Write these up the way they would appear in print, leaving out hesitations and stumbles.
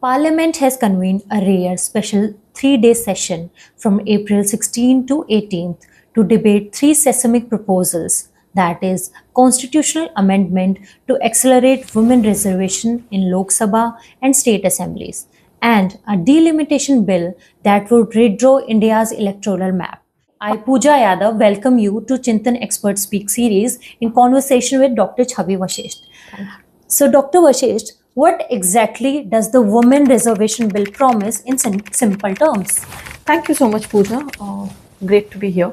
Parliament has convened a rare special 3-day session from April 16 to 18th to debate three seismic proposals, that is, constitutional amendment to accelerate women reservation in Lok Sabha and state assemblies, and a delimitation bill that would redraw India's electoral map. I, Pooja Yadav, welcome you to Chintan Expert Speak series in conversation with Dr. Cchavi Vasisht. So, Dr. Vasisht, what exactly does the Women Reservation Bill promise in simple terms? Thank you so much, Pooja. Great to be here.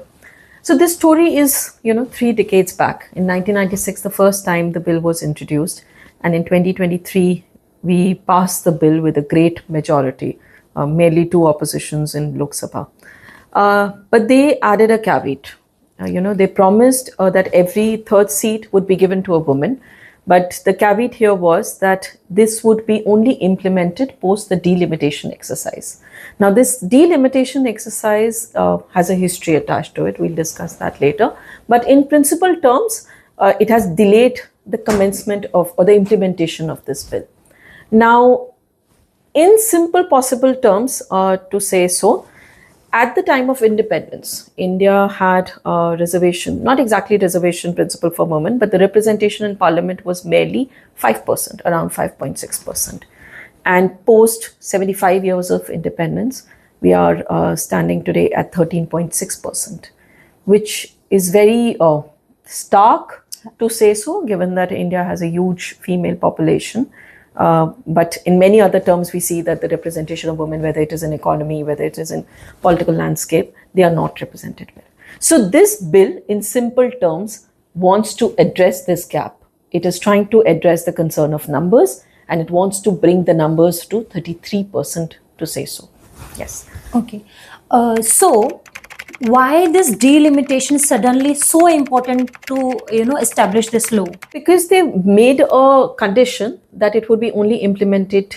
So this story is, 3 decades back. In 1996, the first time the bill was introduced, and in 2023, we passed the bill with a great majority, merely 2 oppositions in Lok Sabha. But they added a caveat. They promised that every third seat would be given to a woman. But the caveat here was that this would be only implemented post the delimitation exercise. Now, this delimitation exercise has a history attached to it. We'll discuss that later. But in principal terms, it has delayed the commencement of or the implementation of this bill. Now, in simple possible terms, to say so, at the time of independence, India had a reservation, not exactly reservation principle for women, but the representation in parliament was merely 5%, around 5.6%. And post 75 years of independence, we are standing today at 13.6%, which is very stark to say so, given that India has a huge female population. But in many other terms, we see that the representation of women, whether it is in economy, whether it is in political landscape, they are not represented well. So this bill, in simple terms, wants to address this gap. It is trying to address the concern of numbers, and it wants to bring the numbers to 33%, to say so. Yes. Okay. So why this delimitation suddenly so important to establish this law? Because they made a condition that it would be only implemented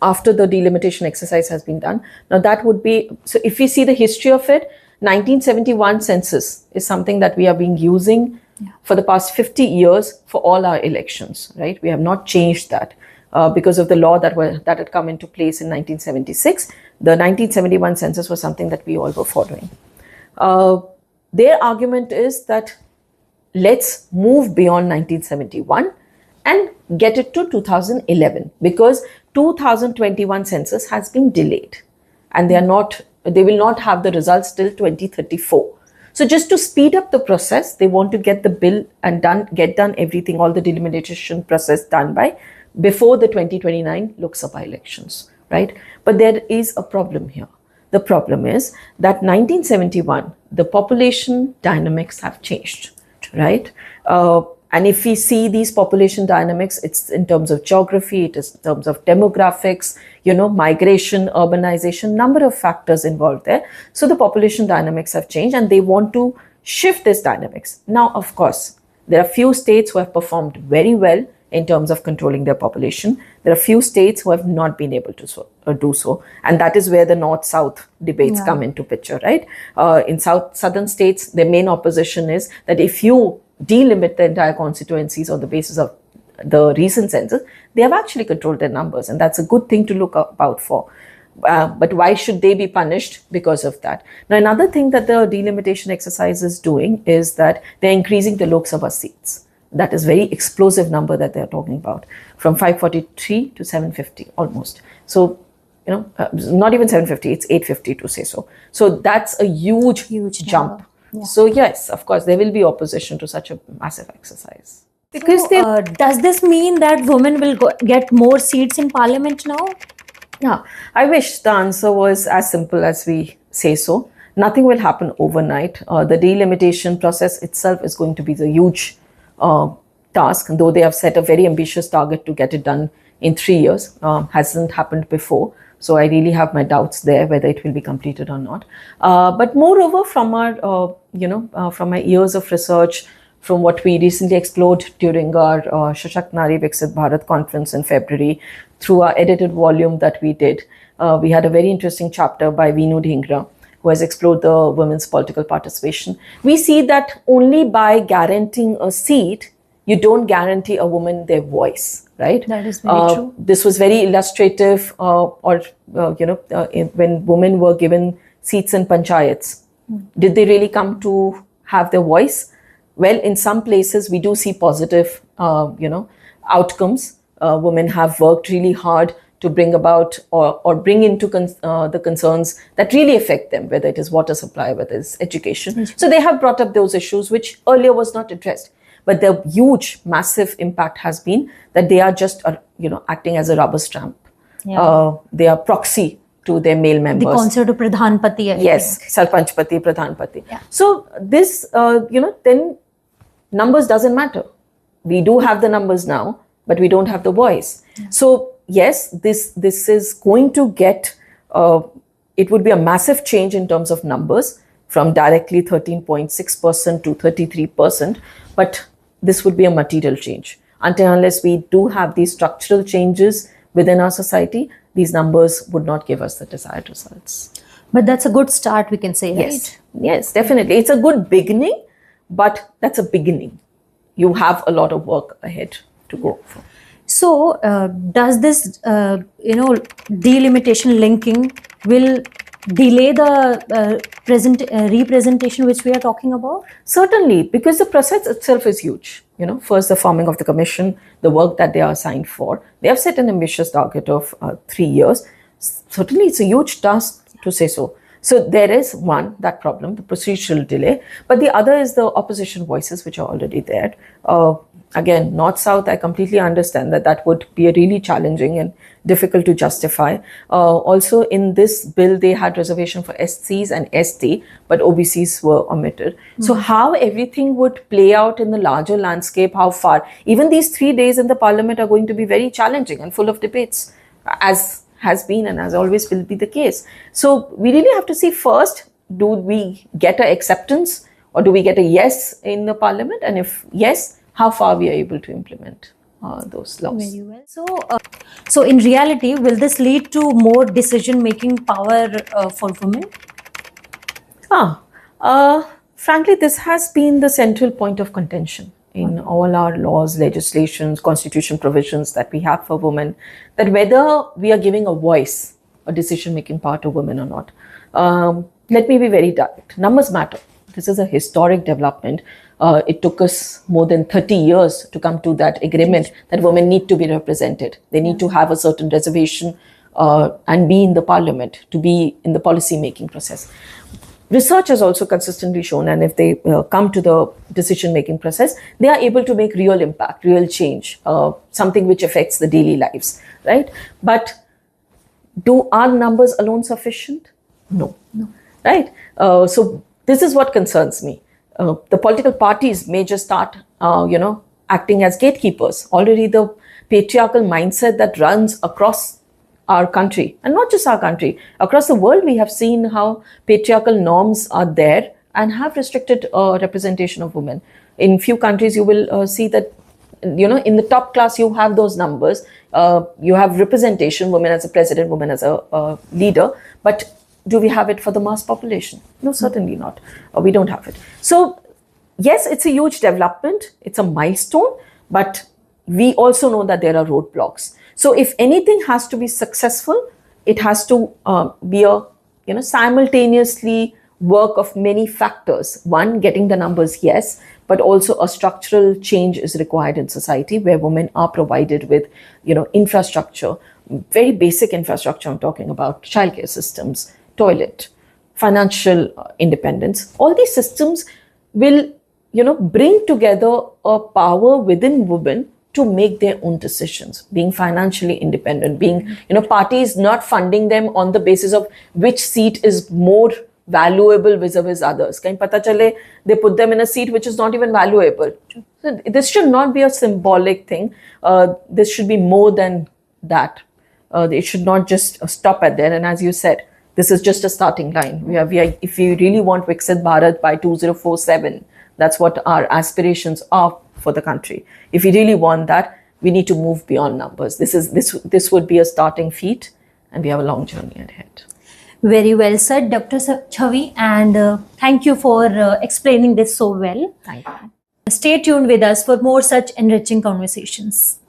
after the delimitation exercise has been done. Now that would be, so if we see the history of it, 1971 census is something that we have been using for the past 50 years for all our elections, right? We have not changed that. Because of the law that had come into place in 1976, the 1971 census was something that we all were following. Their argument is that let's move beyond 1971 and get it to 2011, because 2021 census has been delayed and they will not have the results till 2034. So just to speed up the process, they want to get the bill and get done everything, all the delimitation process done by before the 2029 Lok Sabha elections, right? But there is a problem here. The problem is that 1971, the population dynamics have changed, right? And if we see these population dynamics, it's in terms of geography, it is in terms of demographics, migration, urbanization, number of factors involved there. So the population dynamics have changed and they want to shift this dynamics. Now, of course, there are few states who have performed very well in terms of controlling their population. There are few states who have not been able to do so. And that is where the North-South debates come into picture, right? In southern states, the main opposition is that if you delimit the entire constituencies on the basis of the recent census, they have actually controlled their numbers. And that's a good thing to look out for. But why should they be punished because of that? Now, another thing that the delimitation exercise is doing is that they're increasing the Lok Sabha seats. That is very explosive number that they're talking about, from 543 to 750 almost. So, not even 750, it's 850 to say so. So that's a huge jump. Yeah. So yes, of course, there will be opposition to such a massive exercise. Because does this mean that women will get more seats in parliament now? Yeah, I wish the answer was as simple as we say so. Nothing will happen overnight. The delimitation process itself is going to be the huge task, though they have set a very ambitious target to get it done in 3 years. Hasn't happened before. So I really have my doubts there whether it will be completed or not. But moreover, from our, from my years of research, from what we recently explored during our Shashakt Nari Viksit Bharat conference in February, through our edited volume that we did, we had a very interesting chapter by Veenu Dhingra, who has explored the women's political participation. We see that only by guaranteeing a seat, you don't guarantee a woman their voice, right? That is very true. This was very illustrative, when women were given seats in panchayats. Did they really come to have their voice? Well, in some places we do see positive, outcomes. Women have worked really hard to bring about or bring into the concerns that really affect them, whether it is water supply, whether it's education. So they have brought up those issues which earlier was not addressed. But the huge, massive impact has been that they are just, acting as a rubber stamp. Yeah. They are proxy to their male members. The concept of Pradhanpati. Yes, Sarpanchpati, Pradhanpati. Yeah. So this, then numbers doesn't matter. We do have the numbers now, but we don't have the voice. Yeah. So yes, this is going to get, it would be a massive change in terms of numbers from directly 13.6% to 33%, but this would be a material change. Until unless we do have these structural changes within our society, these numbers would not give us the desired results. But that's a good start, we can say, Yes. right? Yes, definitely. It's a good beginning, but that's a beginning. You have a lot of work ahead to go for. So, does this, delimitation linking will delay the representation which we are talking about? Certainly, because the process itself is huge. First the forming of the commission, the work that they are assigned for. They have set an ambitious target of 3 years. Certainly, it's a huge task to say so. So there is one, that problem, the procedural delay. But the other is the opposition voices which are already there. Again, North-South, I completely understand that would be a really challenging and difficult to justify. Also, in this bill, they had reservation for SCs and ST, but OBCs were omitted. So how everything would play out in the larger landscape, how far, even these 3 days in the parliament are going to be very challenging and full of debates, as has been and as always will be the case. So we really have to see first, do we get an acceptance or do we get a yes in the parliament? And if yes, how far we are able to implement those laws. Very well. So in reality, will this lead to more decision-making power for women? Frankly, this has been the central point of contention in all our laws, legislations, constitution provisions that we have for women, that whether we are giving a voice, a decision-making power to women or not. Let me be very direct. Numbers matter. This is a historic development. It took us more than 30 years to come to that agreement that women need to be represented. They need to have a certain reservation and be in the parliament, to be in the policy-making process. Research has also consistently shown, and if they come to the decision-making process, they are able to make real impact, real change, something which affects the daily lives, right? But are numbers alone sufficient? No. Right? So this is what concerns me. The political parties may just start, acting as gatekeepers. Already the patriarchal mindset that runs across our country, and not just our country, across the world, we have seen how patriarchal norms are there and have restricted representation of women. In few countries, you will see that, in the top class, you have those numbers. You have representation, women as a president, women as a leader, but do we have it for the mass population? No, certainly not. We don't have it. So, yes, it's a huge development. It's a milestone, but we also know that there are roadblocks. So, if anything has to be successful, it has to be a simultaneously work of many factors. One, getting the numbers, yes, but also a structural change is required in society where women are provided with, infrastructure, very basic infrastructure. I'm talking about childcare systems, toilet, financial independence. All these systems will, bring together a power within women to make their own decisions, being financially independent, being, parties not funding them on the basis of which seat is more valuable vis-a-vis others. Kahin pata chale, they put them in a seat which is not even valuable. So this should not be a symbolic thing. This should be more than that. It should not just stop at there. And as you said, this is just a starting line. We are, if we really want Viksit Bharat by 2047, that's what our aspirations are for the country. If we really want that, we need to move beyond numbers. This would be a starting feat, and we have a long journey ahead. Very well said, Dr. Cchavi, and thank you for explaining this so well. Thank you. Stay tuned with us for more such enriching conversations.